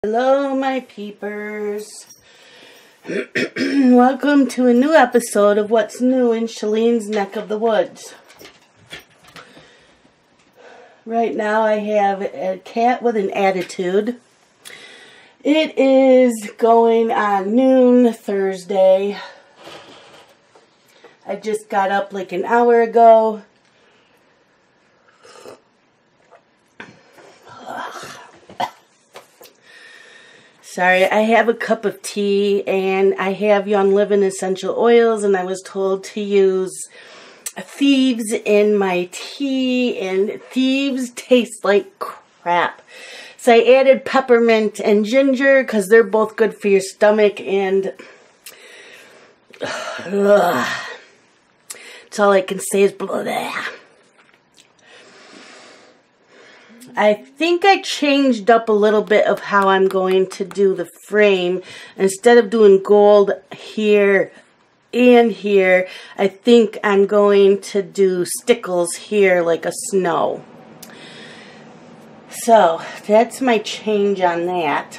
Hello, my peepers. Welcome to a new episode of What's New in Shalene's Neck of the Woods. Right now I have a cat with an attitude. It is going on noon Thursday. I just got up like an hour ago. Sorry, I have a cup of tea and I have Young Living essential oils, and I was told to use Thieves in my tea, and Thieves taste like crap. So I added peppermint and ginger because they're both good for your stomach, and that's all I can say is blah, blah. I think I changed up a little bit of how I'm going to do the frame. Instead of doing gold here and here, I think I'm going to do stickles here like a snow. So that's my change on that.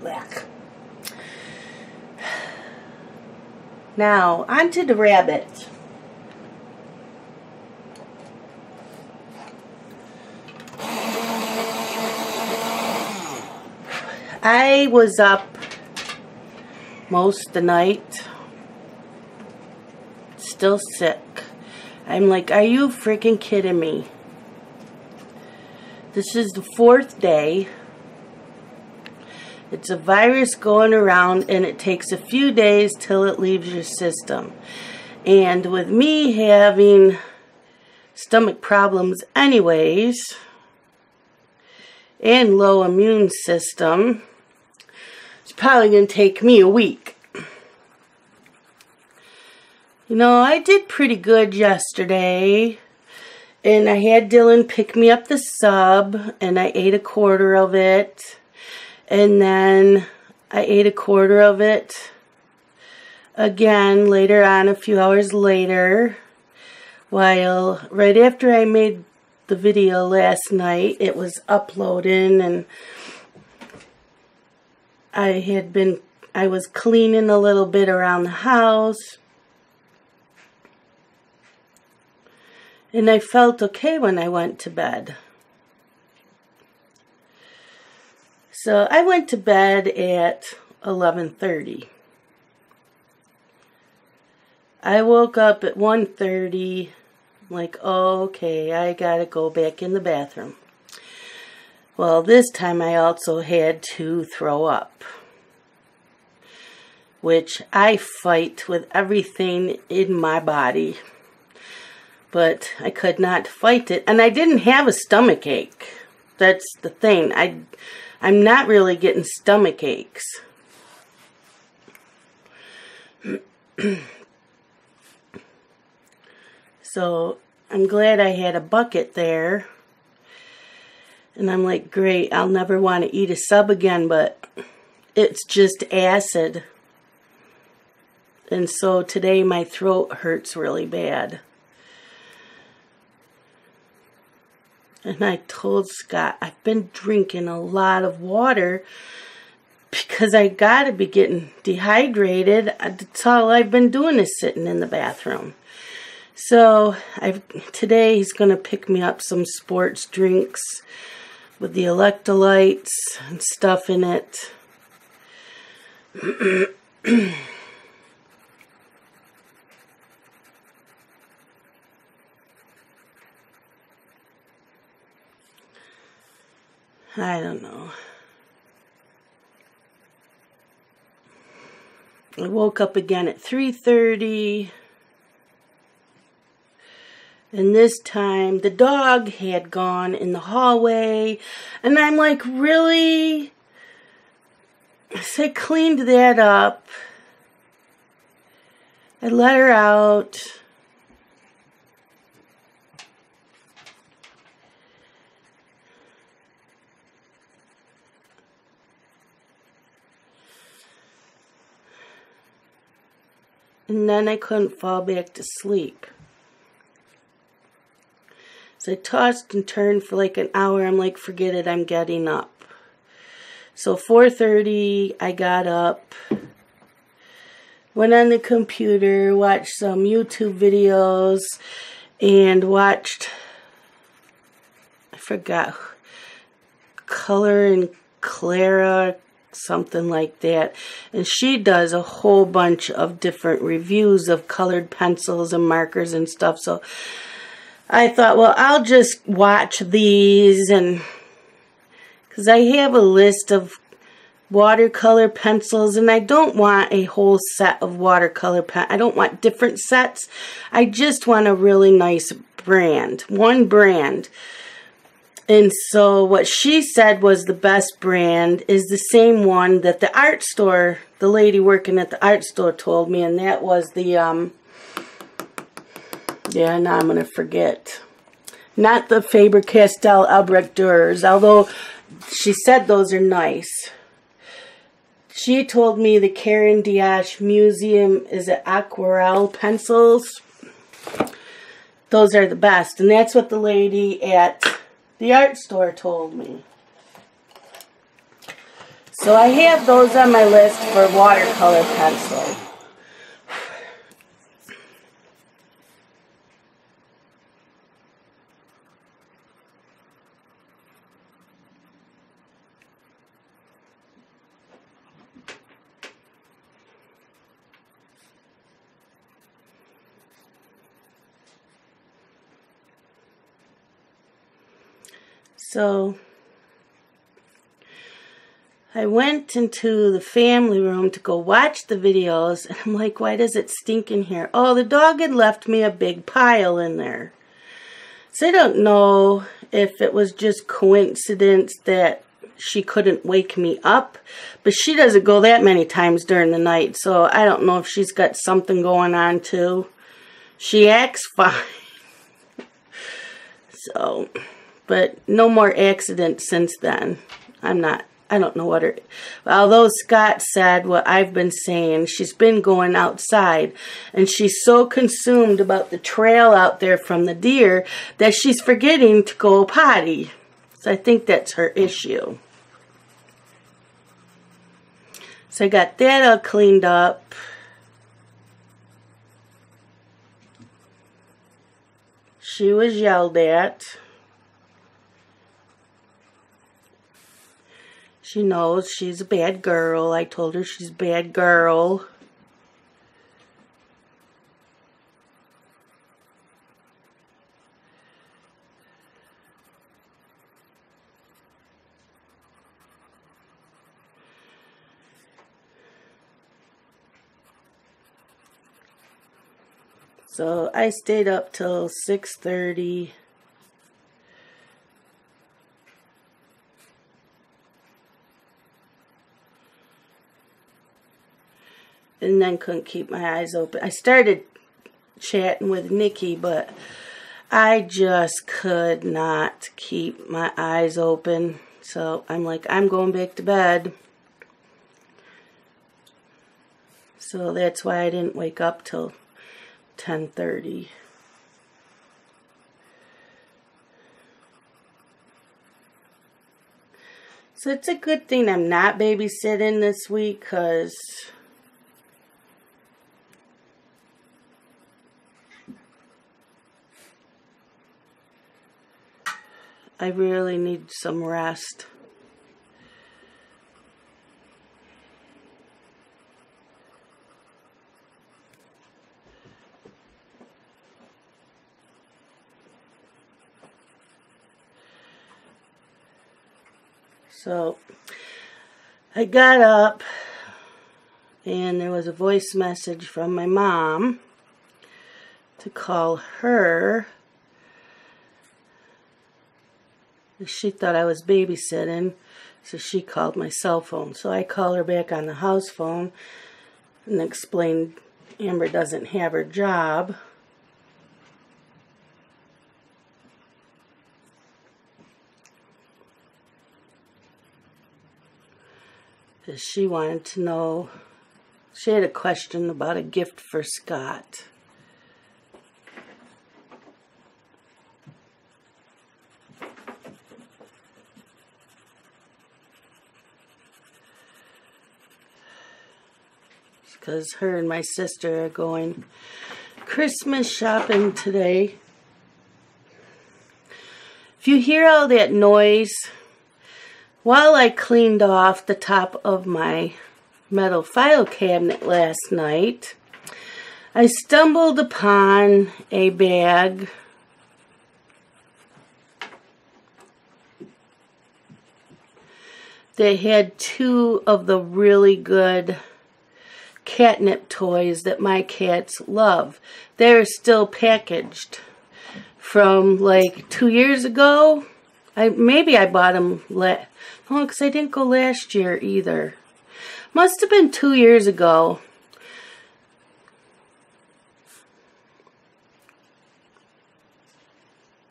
Blech. Now onto the rabbit. I was up most of the night, still sick. I'm like, are you freaking kidding me? This is the 4th day. It's a virus going around, and it takes a few days till it leaves your system. And with me having stomach problems anyways, and low immune system, it's probably going to take me a week. You know, I did pretty good yesterday, and I had Dylan pick me up the sub, and I ate a quarter of it, and then I ate a quarter of it again later on, a few hours later, while right after I made the video last night, it was uploading, and I was cleaning a little bit around the house, and I felt okay when I went to bed. So I went to bed at 11:30. I woke up at 1:30. Like, oh, okay, I gotta go back in the bathroom. Well, this time I also had to throw up, which I fight with everything in my body, but I could not fight it, and I didn't have a stomach ache. That's the thing. I'm not really getting stomach aches. So I'm glad I had a bucket there. And I'm like, great, I'll never want to eat a sub again, but it's just acid. And so today my throat hurts really bad. And I told Scott, I've been drinking a lot of water because I gotta be getting dehydrated. That's all I've been doing is sitting in the bathroom. So today he's going to pick me up some sports drinks with the electrolytes and stuff in it. I don't know. I woke up again at 3:30. And this time, the dog had gone in the hallway. And I'm like, really? So I cleaned that up. I let her out. And then I couldn't fall back to sleep. So I tossed and turned for like an hour. I'm like, forget it, I'm getting up. So 4:30, I got up, went on the computer, watched some YouTube videos, and watched, I forgot, Color and Clara, something like that. And she does a whole bunch of different reviews of colored pencils and markers and stuff. So I thought, well, I'll just watch these, and because I have a list of watercolor pencils, and I don't want a whole set of watercolor pen. I don't want different sets. I just want a really nice brand, one brand. And so what she said was the best brand is the same one that the art store, the lady working at the art store told me, and that was the, yeah, now I'm going to forget. Not the Faber-Castell Albrecht Dürers, although she said those are nice. She told me the Karen Diash Museum is it aquarelle pencils. Those are the best, and that's what the lady at the art store told me. So I have those on my list for watercolor pencil. So I went into the family room to go watch the videos, and I'm like, why does it stink in here? Oh, the dog had left me a big pile in there. So I don't know if it was just coincidence that she couldn't wake me up, but she doesn't go that many times during the night, so I don't know if she's got something going on too. She acts fine. So, but no more accidents since then. I don't know what her, although Scott said what I've been saying, she's been going outside, and she's so consumed about the trail out there from the deer that she's forgetting to go potty. So I think that's her issue. So I got that all cleaned up. She was yelled at. She knows she's a bad girl. I told her she's a bad girl. So I stayed up till 6:30. And then couldn't keep my eyes open. I started chatting with Nikki, but I just could not keep my eyes open. So I'm like, I'm going back to bed. So that's why I didn't wake up till 10:30. So it's a good thing I'm not babysitting this week, because I really need some rest. So I got up, and there was a voice message from my mom to call her. She thought I was babysitting, so she called my cell phone. So I called her back on the house phone and explained Amber doesn't have her job. Because she wanted to know, she had a question about a gift for Scott. because her and my sister are going Christmas shopping today. If you hear all that noise, while I cleaned off the top of my metal file cabinet last night, I stumbled upon a bag that had two of the really good catnip toys that my cats love. They're still packaged from like 2 years ago. Maybe I bought them no, because I didn't go last year either. Must have been 2 years ago.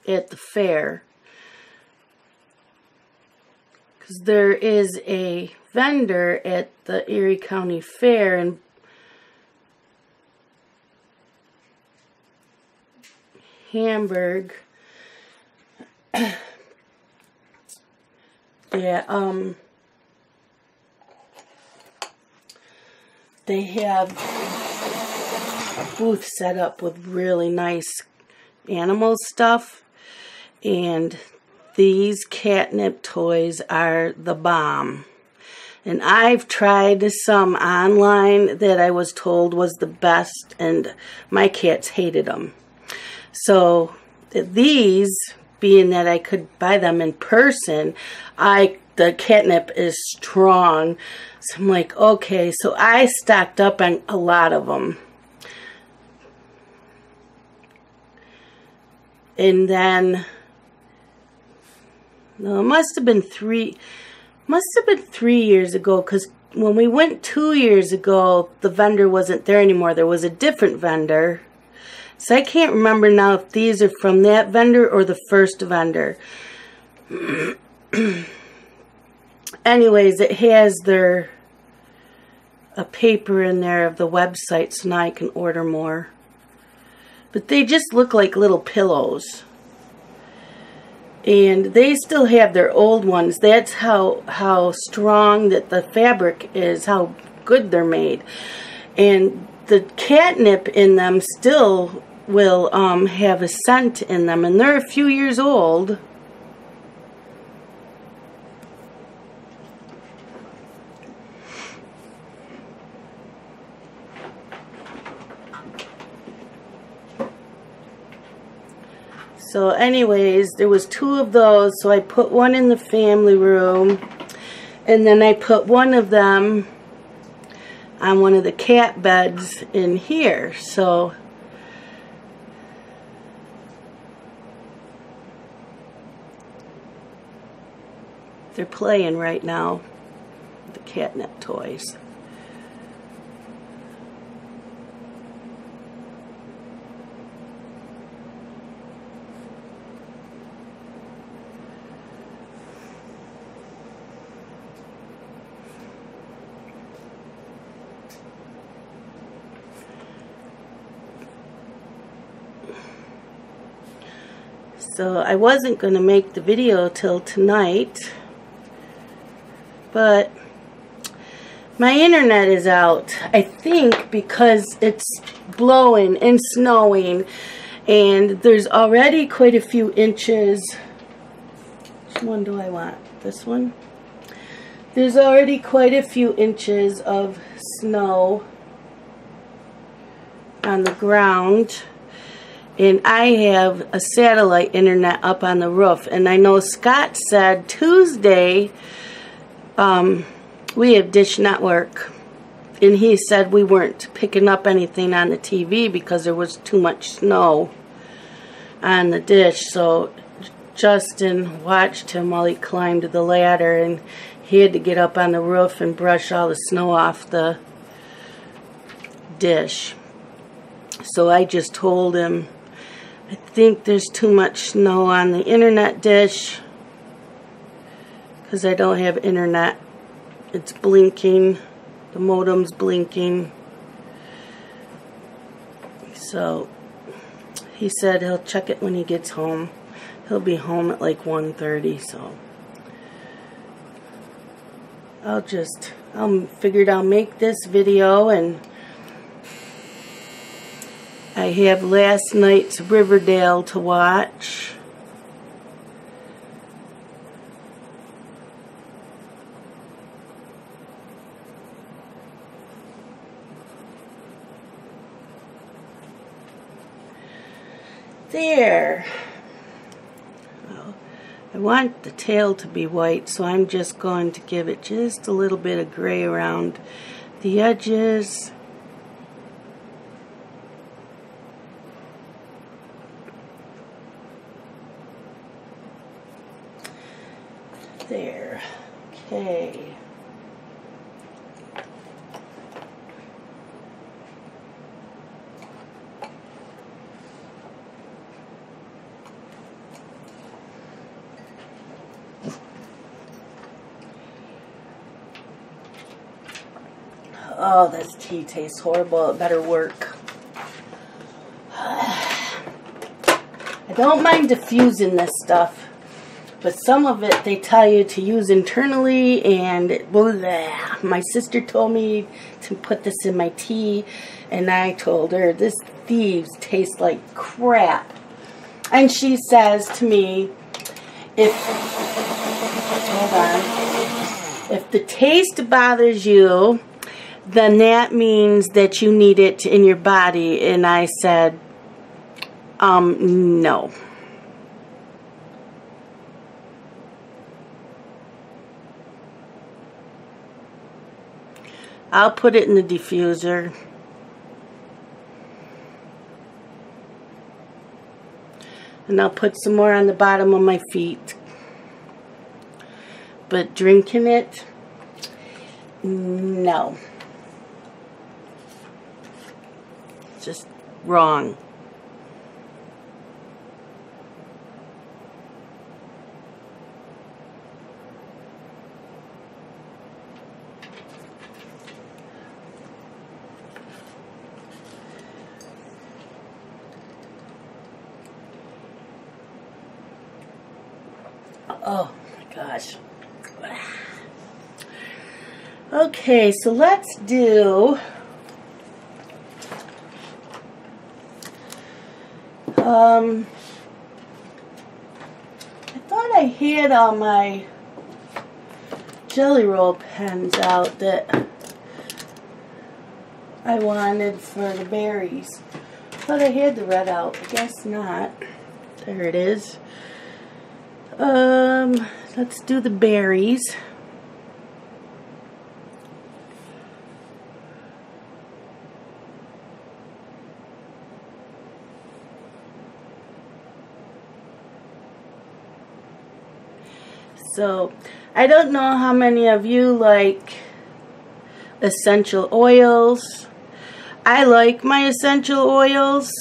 At the fair. Because there is a vendor at the Erie County Fair in Hamburg. Yeah, they have a booth set up with really nice animal stuff, and these catnip toys are the bomb. And I've tried some online that I was told was the best, and my cats hated them. So these, being that I could buy them in person, the catnip is strong. So I'm like, okay, so I stocked up on a lot of them. And then, no, it must have been 3 years ago, because when we went 2 years ago, the vendor wasn't there anymore. There was a different vendor. So I can't remember now if these are from that vendor or the first vendor. Anyways, it has a paper in there of the website, so now I can order more. But they just look like little pillows. And they still have their old ones. That's how strong that the fabric is, how good they're made. And the catnip in them still will have a scent in them, and they're a few years old. So anyways, there was 2 of those, so I put one in the family room, and then I put one of them on one of the cat beds in here. So they're playing right now, the catnip toys. So I wasn't going to make the video till tonight, but my internet is out, I think, because it's blowing and snowing, and there's already quite a few inches. Which one do I want? This one? There's already quite a few inches of snow on the ground. And I have a satellite internet up on the roof. And I know Scott said Tuesday we have Dish Network. And he said we weren't picking up anything on the TV because there was too much snow on the dish. So Justin watched him while he climbed the ladder, and he had to get up on the roof and brush all the snow off the dish. So I just told him, I think there's too much snow on the internet dish because I don't have internet. It's blinking. The modem's blinking. So he said he'll check it when he gets home. He'll be home at like 1:30, so I figured I'll make this video, and I have last night's Riverdale to watch. There. Well, I want the tail to be white, so I'm just going to give it just a little bit of gray around the edges. There. Okay. Oh, this tea tastes horrible. It better work. I don't mind diffusing this stuff, but some of it they tell you to use internally, and blah. My sister told me to put this in my tea, and I told her this thieves tastes like crap. And she says to me, if the taste bothers you, then that means that you need it in your body. And I said, no. I'll put it in the diffuser. And I'll put some more on the bottom of my feet. But drinking it, no. Just wrong. Oh my gosh. Okay, so let's do I thought I had all my Jelly Roll pens out that I wanted for the berries. Thought I had the red out. I guess not. There it is. Let's do the berries. So, I don't know how many of you like essential oils. I like my essential oils,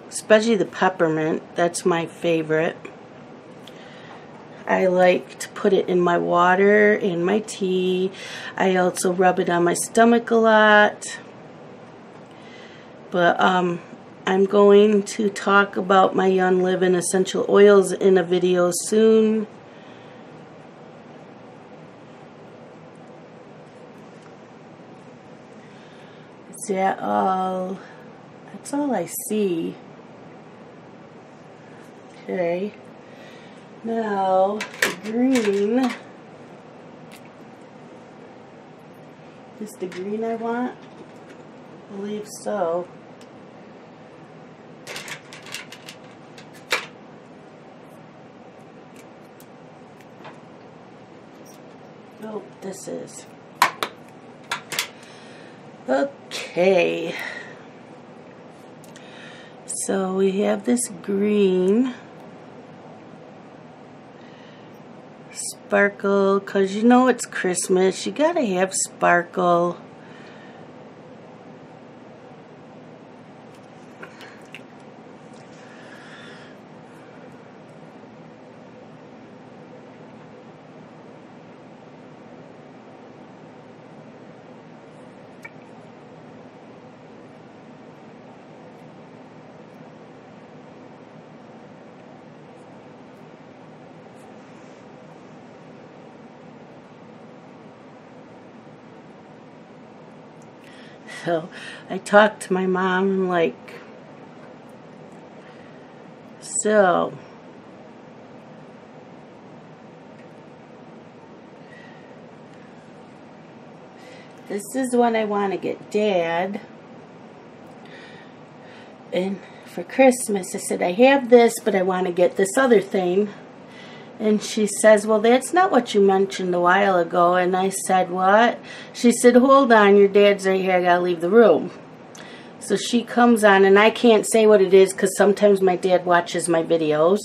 especially the peppermint. That's my favorite. I like to put it in my water, in my tea. I also rub it on my stomach a lot. But I'm going to talk about my Young Living essential oils in a video soon. Is that all? That's all I see. Okay. Now, the green. Is the green I want? I believe so. Oh, this is. Okay. So we have this green. Sparkle, because you know it's Christmas. You gotta have sparkle. So I talked to my mom, and like, So, this is what I want to get Dad. And for Christmas, I said, I have this, but I want to get this other thing. And she says, well, that's not what you mentioned a while ago. And I said, what? She said, hold on, your dad's right here. I got to leave the room. So she comes on, and I can't say what it is because sometimes my dad watches my videos.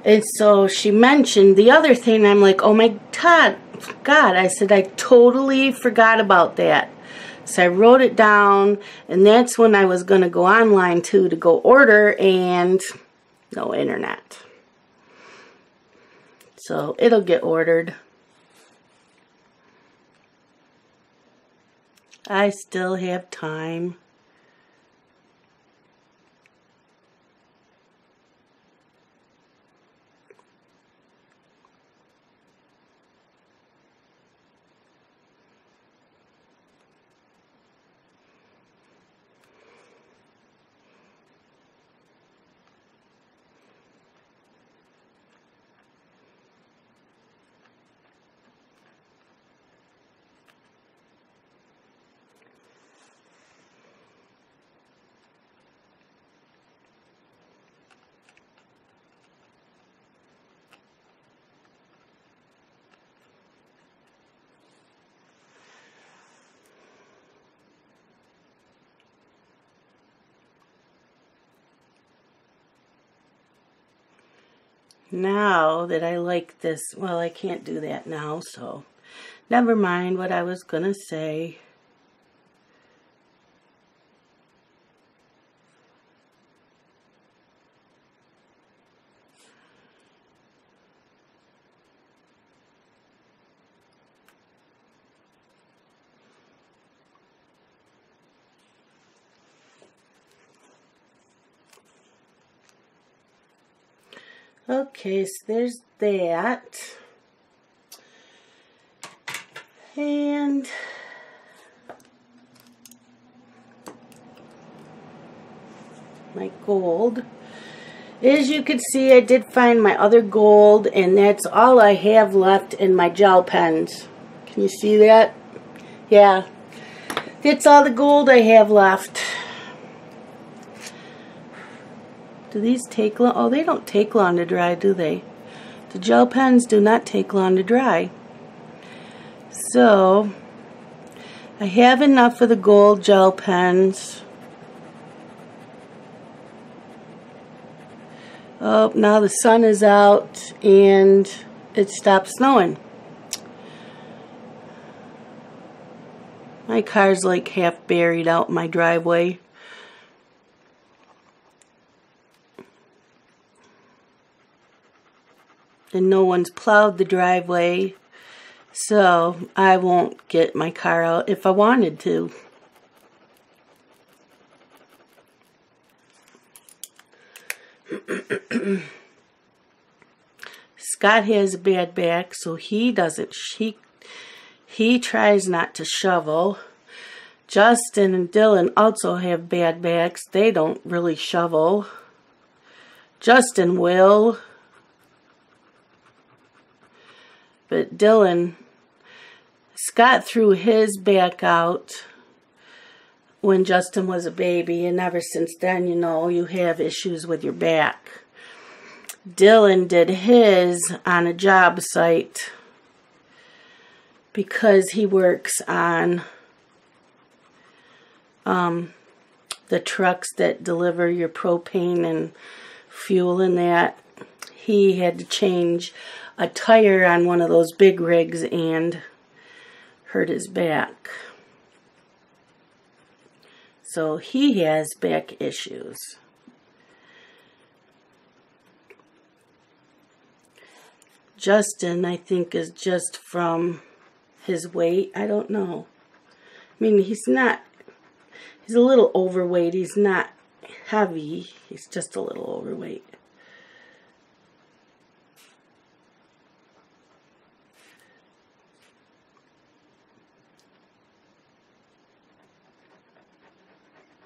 And so she mentioned the other thing. I'm like, oh my God. I said, I totally forgot about that. So I wrote it down, and that's when I was going to go online too to go order, and no internet. So it'll get ordered. I still have time. Now that I like this, well, I can't do that now, so never mind what I was going to say. Okay, so there's that. And my gold. As you can see, I did find my other gold, and that's all I have left in my gel pens. Can you see that? Yeah. That's all the gold I have left. Do these take long? Oh, they don't take long to dry, do they? The gel pens do not take long to dry. So, I have enough for the gold gel pens. Oh, now the sun is out and it stopped snowing. My car's like half buried out in my driveway. And no one's plowed the driveway, so I won't get my car out if I wanted to. Scott has a bad back, so he doesn't. He tries not to shovel. Justin and Dylan also have bad backs. They don't really shovel. Justin will. But Dylan, Scott threw his back out when Justin was a baby, and ever since then, you know, you have issues with your back. Dylan did his on a job site because he works on the trucks that deliver your propane and fuel and that. He had to change a tire on one of those big rigs and hurt his back. So he has back issues. Justin, I think, is just from his weight. I don't know. I mean, he's a little overweight. He's not heavy. He's just a little overweight.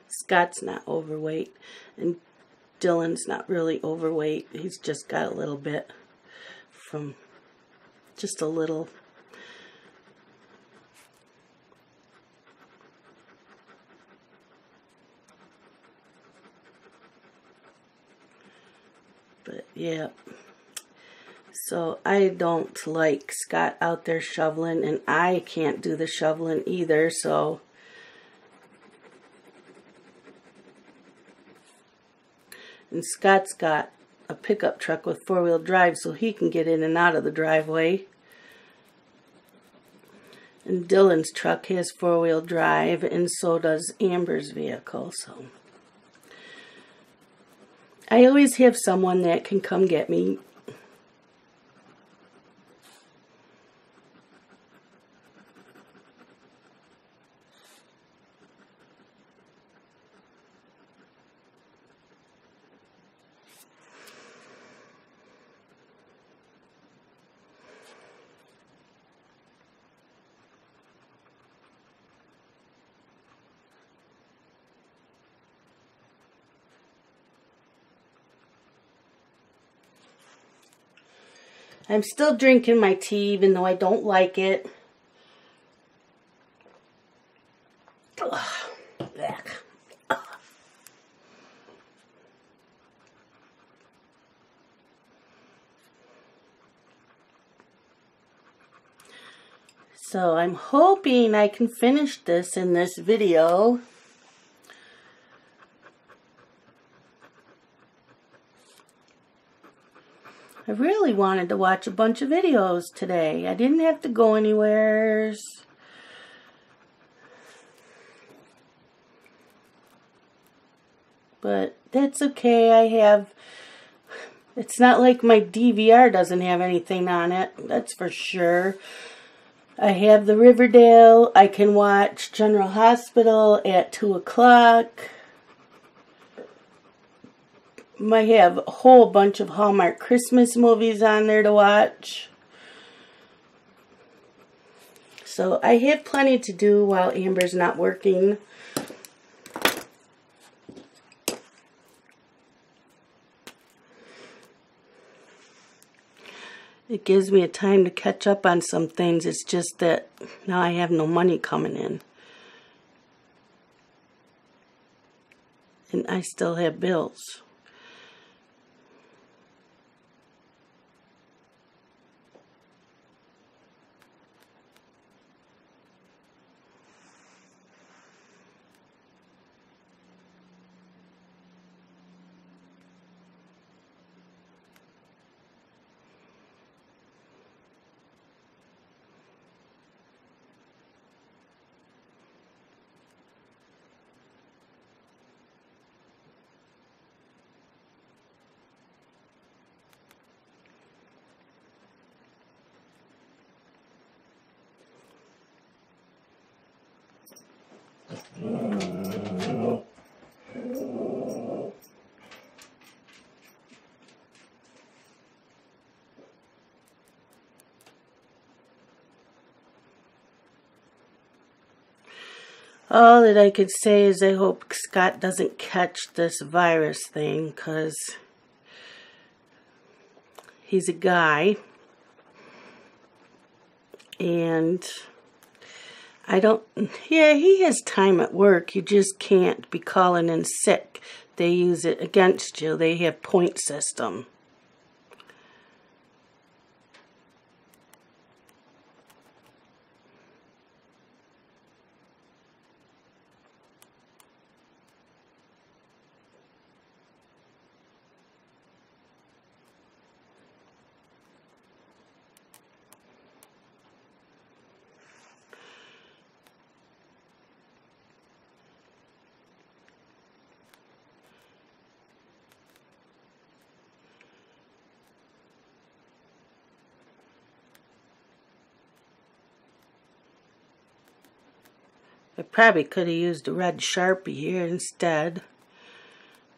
Scott's not overweight. And Dylan's not really overweight. He's just got a little bit from, just a little. But yeah. So I don't like Scott out there shoveling, and I can't do the shoveling either, so and Scott's got a pickup truck with four-wheel drive, so he can get in and out of the driveway. And Dylan's truck has four-wheel drive, and so does Amber's vehicle, so I always have someone that can come get me. I'm still drinking my tea, even though I don't like it. Ugh. Ugh. So I'm hoping I can finish this in this video. I really wanted to watch a bunch of videos today. I didn't have to go anywhere. But that's okay. It's not like my DVR doesn't have anything on it. That's for sure. I have the Riverdale. I can watch General Hospital at 2 o'clock. I have a whole bunch of Hallmark Christmas movies on there to watch. So I have plenty to do while Amber's not working. It gives me a time to catch up on some things. It's just that now I have no money coming in. And I still have bills. All that I could say is I hope Scott doesn't catch this virus thing, because he's a guy. And yeah, he has time at work. You just can't be calling in sick. They use it against you. They have point system. I probably could have used a red Sharpie here instead.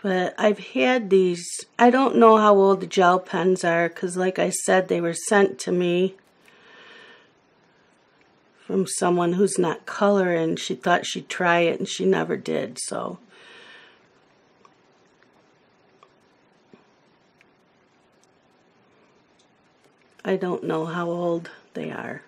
But I've had these, I don't know how old the gel pens are, because like I said, they were sent to me from someone who's not coloring. She thought she'd try it and she never did, so. I don't know how old they are.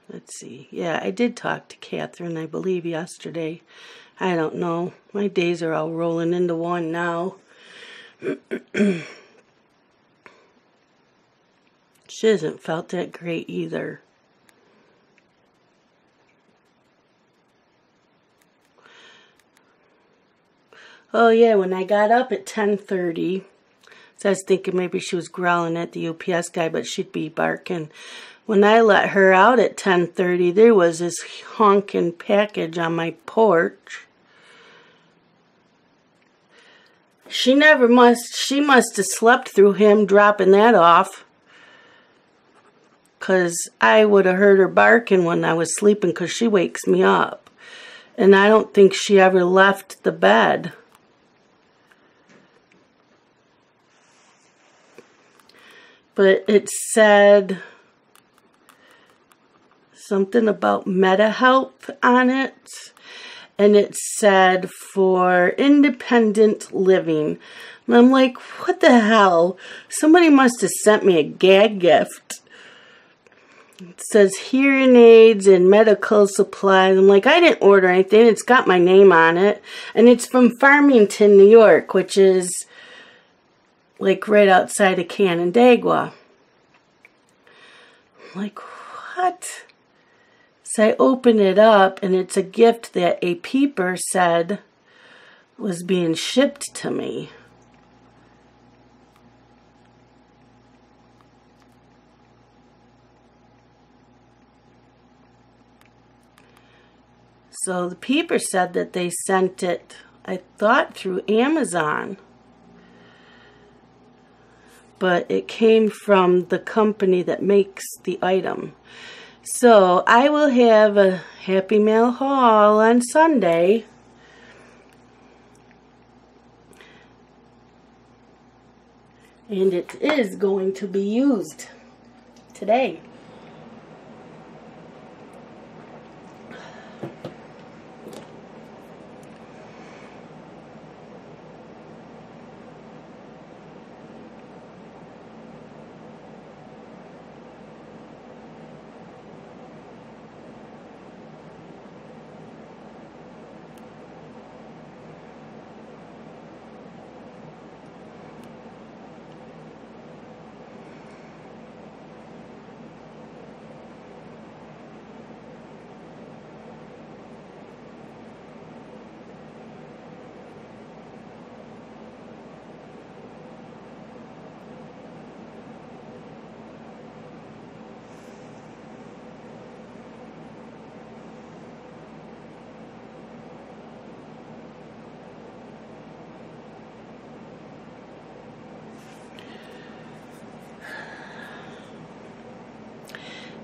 Let's see. Yeah, I did talk to Catherine, I believe, yesterday. I don't know. My days are all rolling into one now. She hasn't felt that great either. Oh yeah, when I got up at 10:30, so I was thinking maybe she was growling at the UPS guy, but she'd be barking. When I let her out at 10:30, there was this honking package on my porch. She must have slept through him dropping that off. 'Cause I would have heard her barking when I was sleeping, 'cause she wakes me up. And I don't think she ever left the bed. But it said something about MetaHelp on it. And it said for independent living. And I'm like, what the hell? Somebody must have sent me a gag gift. It says hearing aids and medical supplies. I'm like, I didn't order anything. It's got my name on it. And it's from Farmington, New York, which is like right outside of Canandaigua. I'm like, what? So I open it up, and it's a gift that a peeper said was being shipped to me. So the peeper said that they sent it, I thought, through Amazon. But it came from the company that makes the item. So I will have a Happy Mail haul on Sunday. And it is going to be used today.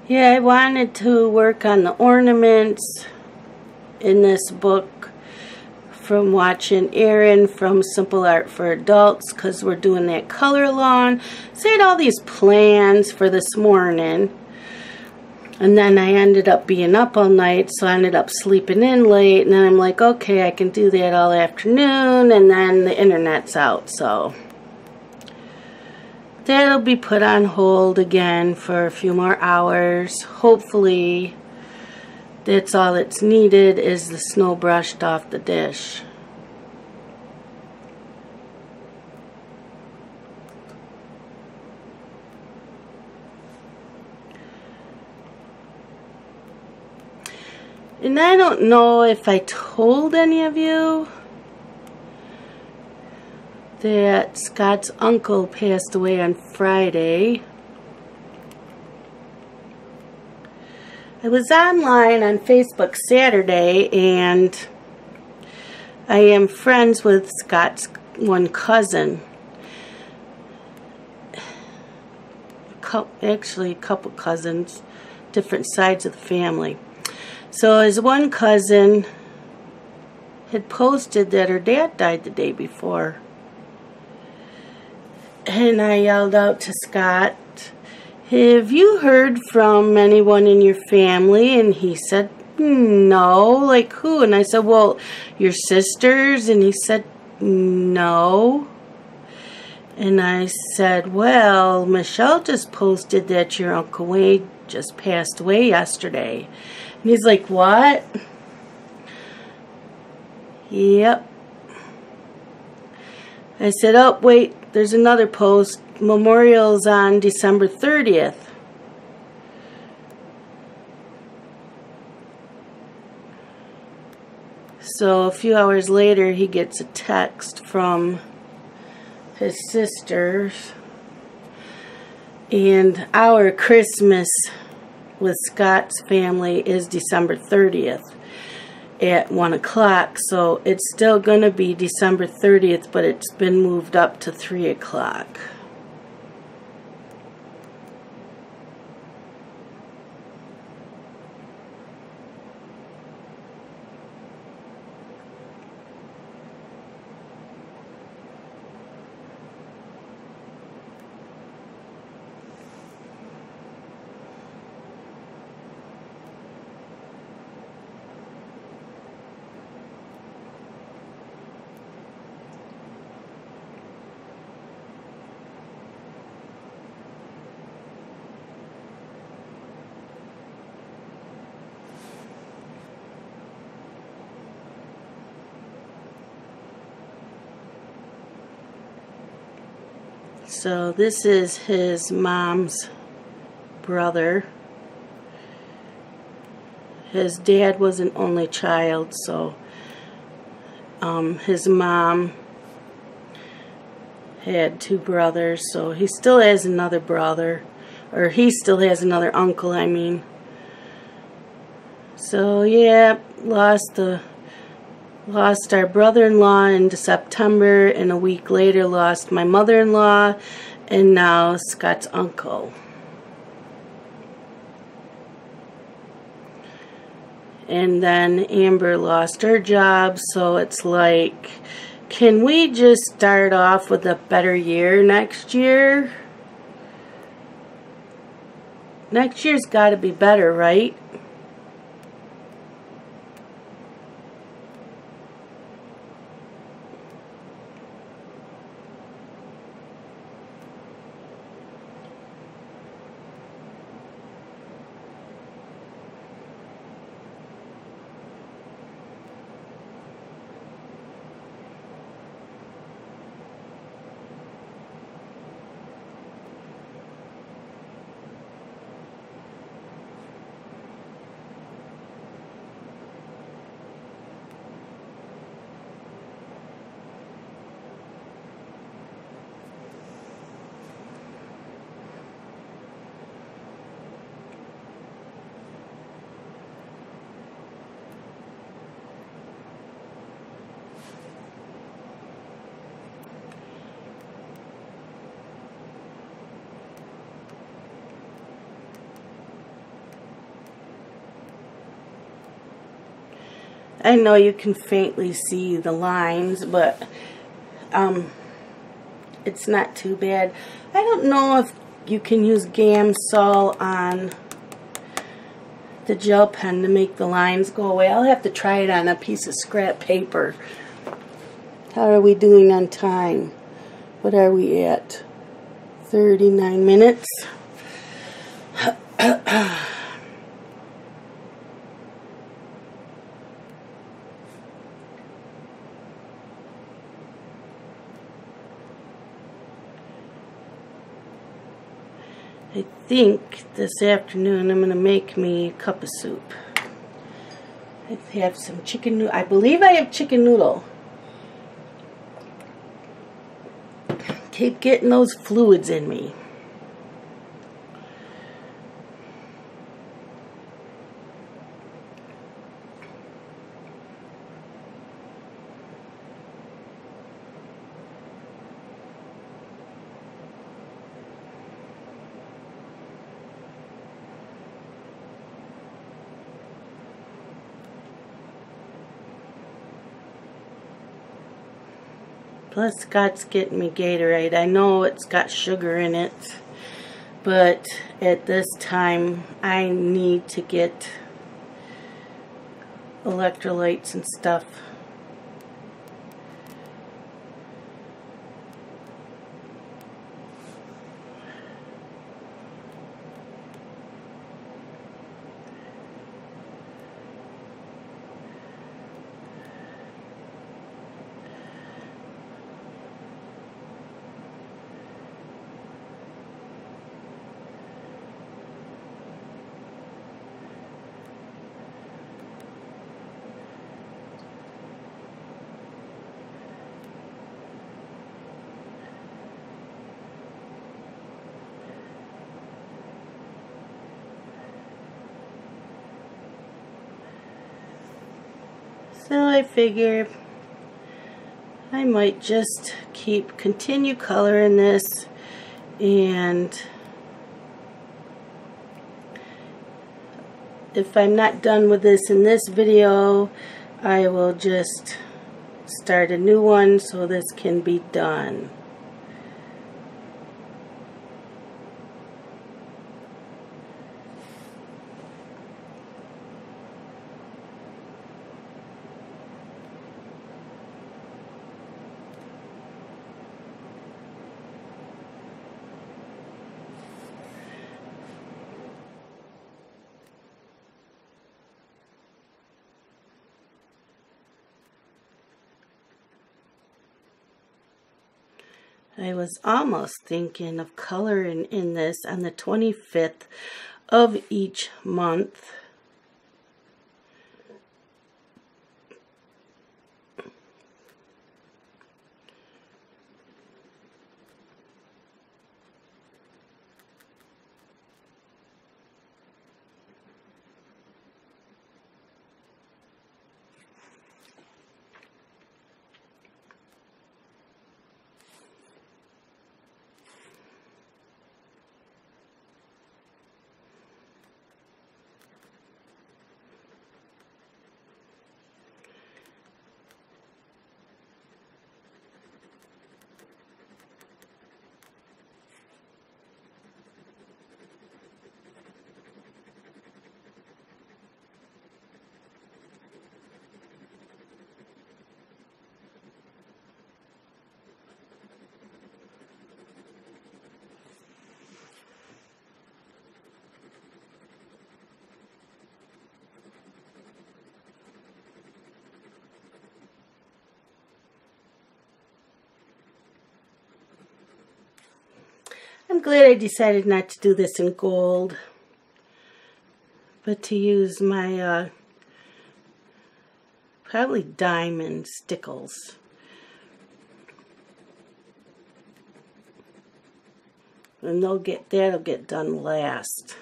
Yeah, I wanted to work on the ornaments in this book from watching Erin from Simple Art for Adults, because we're doing that color lawn. So I had all these plans for this morning. And then I ended up being up all night, so I ended up sleeping in late. And then I'm like, okay, I can do that all afternoon. And then the internet's out, so that'll be put on hold again for a few more hours. Hopefully, that's all that's needed is the snow brushed off the dish. And I don't know if I told any of you that Scott's uncle passed away on Friday. I was online on Facebook Saturday, and I am friends with Scott's one cousin. Actually, a couple cousins, different sides of the family. So his one cousin had posted that her dad died the day before. And I yelled out to Scott, have you heard from anyone in your family? And he said, no. Like who? And I said, well, your sisters? And he said, no. And I said, well, Michelle just posted that your Uncle Wade just passed away yesterday. And he's like, what? Yep. I said, oh, wait, there's another post. Memorial's on December 30th. So a few hours later, he gets a text from his sisters. And our Christmas with Scott's family is December 30th at 1 o'clock. So it's still going to be December 30th, but it's been moved up to 3 o'clock. So this is his mom's brother. His dad was an only child, so his mom had 2 brothers, so he still has another brother, or he still has another uncle, I mean. So yeah, lost our brother-in-law in September, and a week later lost my mother-in-law, and now Scott's uncle. And then Amber lost her job, so it's like, can we just start off with a better year next year? Next year's got to be better, right? I know you can faintly see the lines, but it's not too bad. I don't know if you can use Gamsol on the gel pen to make the lines go away. I'll have to try it on a piece of scrap paper. How are we doing on time? What are we at? 39 minutes. I think this afternoon I'm going to make me a cup of soup. I have some chicken noodle. I believe I have chicken noodle. Keep getting those fluids in me. Plus, Scott's getting me Gatorade. I know it's got sugar in it, But at this time, I need to get electrolytes and stuff. So I figure I might just continue coloring this, and if I'm not done with this in this video, I will just start a new one so this can be done. I was almost thinking of coloring in this on the 25th of each month. I'm glad I decided not to do this in gold, but to use my probably diamond stickles. And that'll get done last.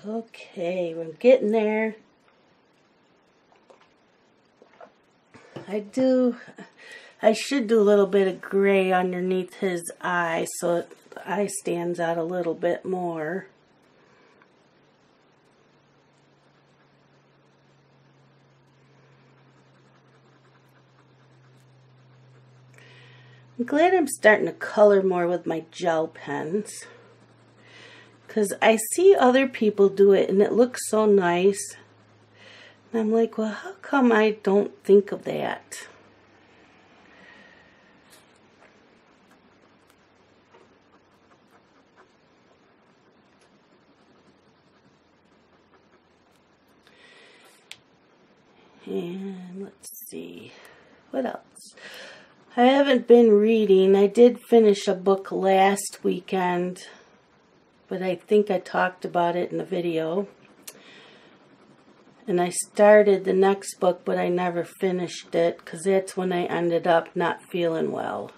Okay, we're getting there. I should do a little bit of gray underneath his eye so the eye stands out a little bit more. I'm glad I'm starting to color more with my gel pens, because I see other people do it and it looks so nice. And I'm like, well, how come I don't think of that? And let's see, what else? I haven't been reading. I did finish a book last weekend, but I think I talked about it in the video. And I started the next book, but I never finished it, because that's when I ended up not feeling well.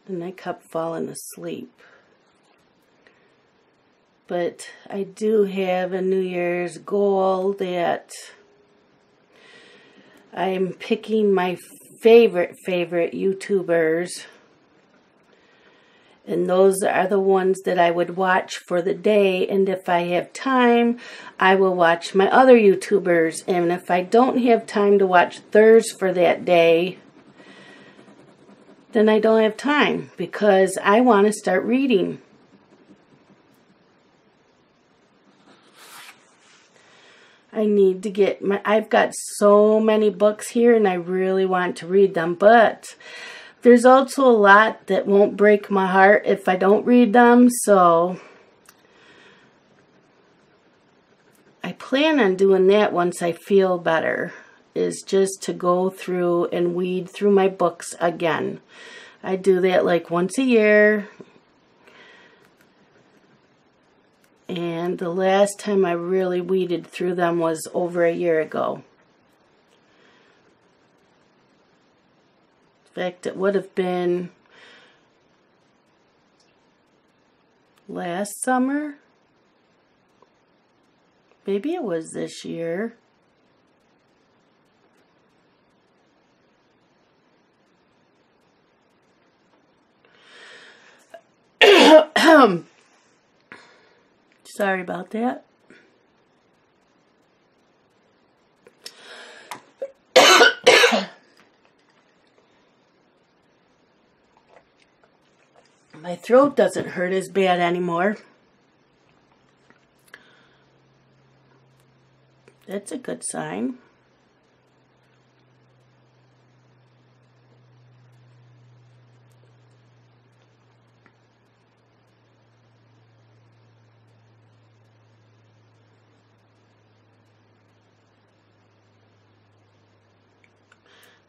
And I kept falling asleep. But I do have a New Year's goal that I'm picking my favorite YouTubers. And those are the ones that I would watch for the day. And if I have time, I will watch my other YouTubers. And if I don't have time to watch theirs for that day, then I don't have time, because I want to start reading. I need to get I've got so many books here and I really want to read them, but there's also a lot that won't break my heart if I don't read them, so I plan on doing that once I feel better, is just to go through and weed through my books again. I do that like once a year. And the last time I really weeded through them was over a year ago. In fact, it would have been last summer. Maybe it was this year. Sorry about that. My throat doesn't hurt as bad anymore. That's a good sign.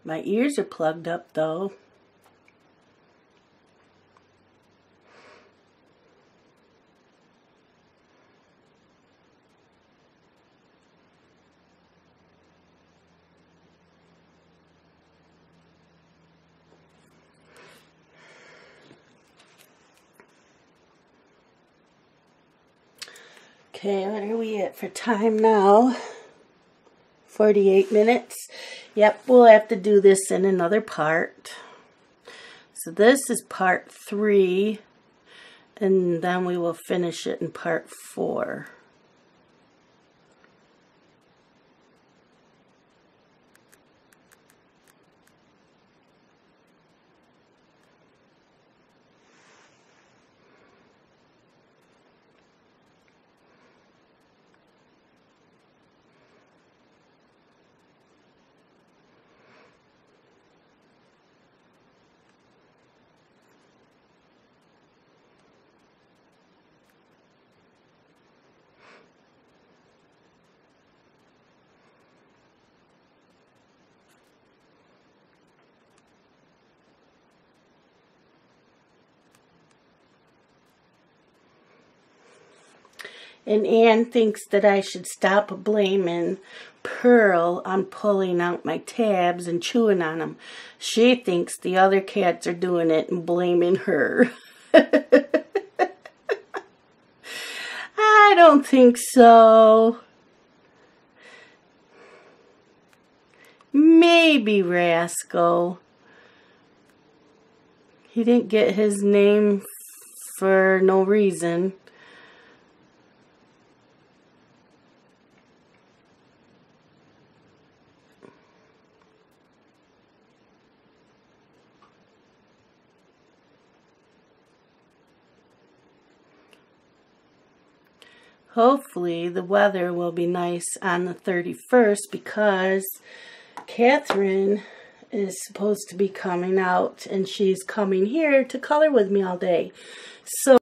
My ears are plugged up though. Okay, what are we at for time now? 48 minutes. Yep, we'll have to do this in another part. So this is part 3, and then we will finish it in part 4. And Anne thinks that I should stop blaming Pearl on pulling out my tabs and chewing on them. She thinks the other cats are doing it and blaming her. I don't think so. Maybe Rascal. He didn't get his name for no reason. hopefully the weather will be nice on the 31st because Catherine is supposed to be coming out and she's coming here to color with me all day. So